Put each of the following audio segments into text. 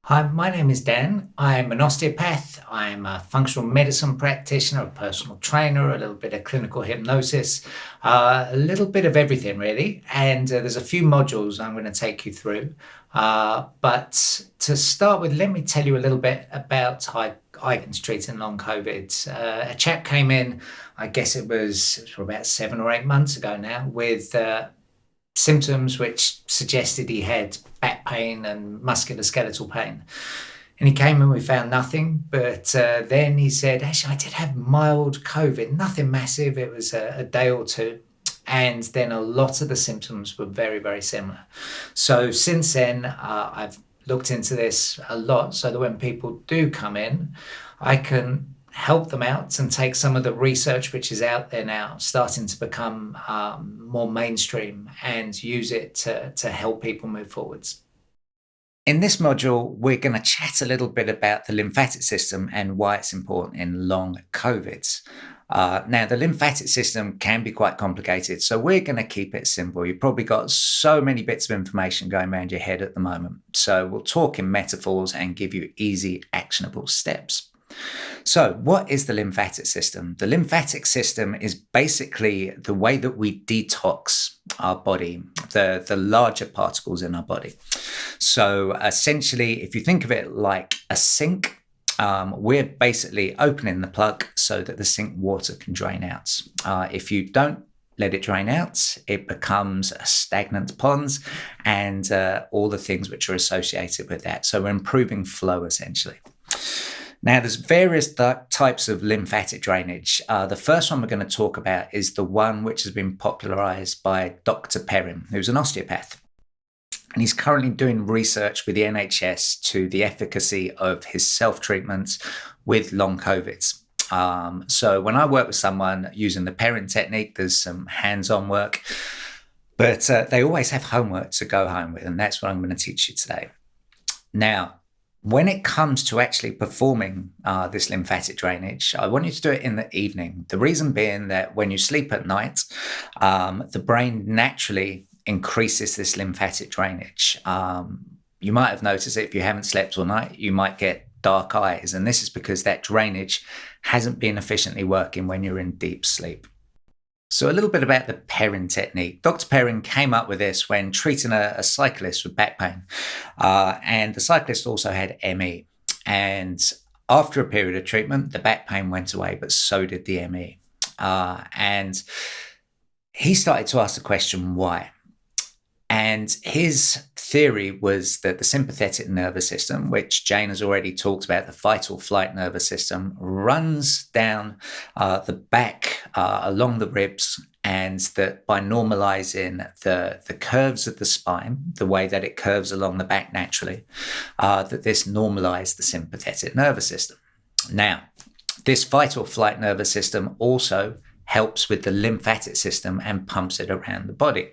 Hi, my name is Dan. I'm an osteopath. I'm a functional medicine practitioner, a personal trainer, a little bit of clinical hypnosis, a little bit of everything really. And there's a few modules I'm going to take you through. But to start with, let me tell you a little bit about how I was treating long COVID. A chap came in, I guess it was for about 7 or 8 months ago now, with symptoms which suggested he had back pain and musculoskeletal pain. And he came and we found nothing. But then he said, actually, I did have mild COVID, nothing massive. It was a day or two. And then a lot of the symptoms were very, very similar. So since then, I've looked into this a lot so that when people do come in, I can help them out and take some of the research which is out there now, starting to become more mainstream, and use it to help people move forwards. In this module, we're going to chat a little bit about the lymphatic system and why it's important in long COVIDs. Now, the lymphatic system can be quite complicated, so we're going to keep it simple. You've probably got so many bits of information going around your head at the moment. So we'll talk in metaphors and give you easy, actionable steps. So, what is the lymphatic system? The lymphatic system is basically the way that we detox our body, the larger particles in our body. So, essentially, if you think of it like a sink, we're basically opening the plug so that the sink water can drain out. If you don't let it drain out, it becomes a stagnant pond and all the things which are associated with that. So, we're improving flow essentially. Now, there's various types of lymphatic drainage. The first one we're going to talk about is the one which has been popularized by Dr. Perrin, who's an osteopath. And he's currently doing research with the NHS to the efficacy of his self-treatments with long COVIDs. So when I work with someone using the Perrin Technique, there's some hands-on work, but they always have homework to go home with, and that's what I'm going to teach you today. Now, when it comes to actually performing this lymphatic drainage, I want you to do it in the evening. The reason being that when you sleep at night, the brain naturally increases this lymphatic drainage. You might have noticed that if you haven't slept all night, you might get dark eyes. And this is because that drainage hasn't been efficiently working when you're in deep sleep. So a little bit about the Perrin technique. Dr. Perrin came up with this when treating a cyclist with back pain. And the cyclist also had ME. And after a period of treatment, the back pain went away, but so did the ME. And he started to ask the question, why? And his theory was that the sympathetic nervous system, which Jane has already talked about, the fight or flight nervous system, runs down the back along the ribs, and that by normalizing the curves of the spine, the way that it curves along the back naturally, that this normalized the sympathetic nervous system. Now, this fight or flight nervous system also helps with the lymphatic system and pumps it around the body.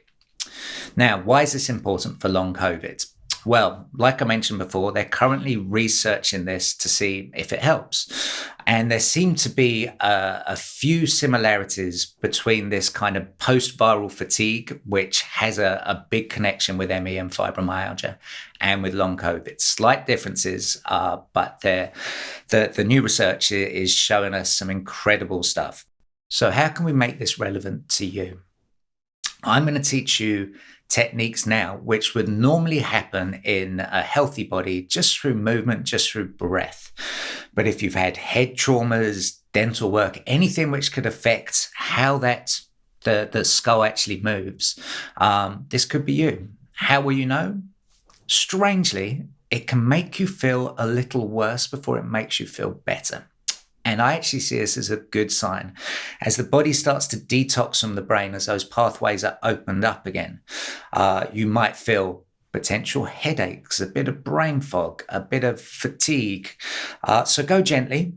Now, why is this important for long COVID? Well, like I mentioned before, they're currently researching this to see if it helps. And there seem to be a few similarities between this kind of post-viral fatigue, which has a big connection with ME and fibromyalgia, and with long COVID. Slight differences, but the new research is showing us some incredible stuff. So how can we make this relevant to you? I'm going to teach you techniques now which would normally happen in a healthy body just through movement, just through breath. But if you've had head traumas, dental work, anything which could affect how the skull actually moves, this could be you. How will you know? Strangely, it can make you feel a little worse before it makes you feel better. And I actually see this as a good sign. As the body starts to detox from the brain, as those pathways are opened up again, you might feel potential headaches, a bit of brain fog, a bit of fatigue. So go gently,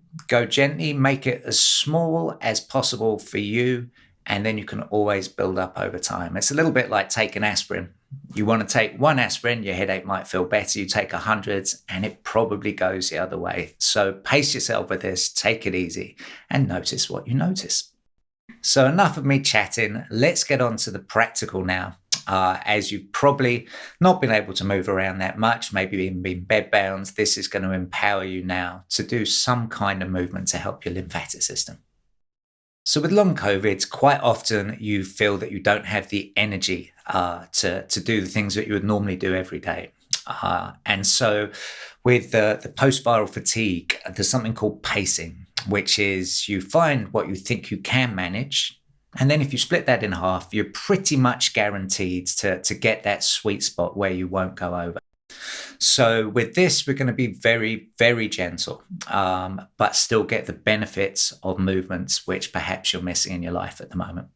make it as small as possible for you, and then you can always build up over time. It's a little bit like taking aspirin. You want to take one aspirin, your headache might feel better. You take 100 and it probably goes the other way. So pace yourself with this, take it easy, and notice what you notice. So enough of me chatting. Let's get on to the practical now. as you've probably not been able to move around that much, maybe even been bedbound, this is going to empower you now to do some kind of movement to help your lymphatic system. So with long COVID, quite often you feel that you don't have the energy to do the things that you would normally do every day. And so with the post-viral fatigue, there's something called pacing, which is you find what you think you can manage. And then if you split that in half, you're pretty much guaranteed to get that sweet spot where you won't go over. So with this, we're going to be very, very gentle, but still get the benefits of movements which perhaps you're missing in your life at the moment.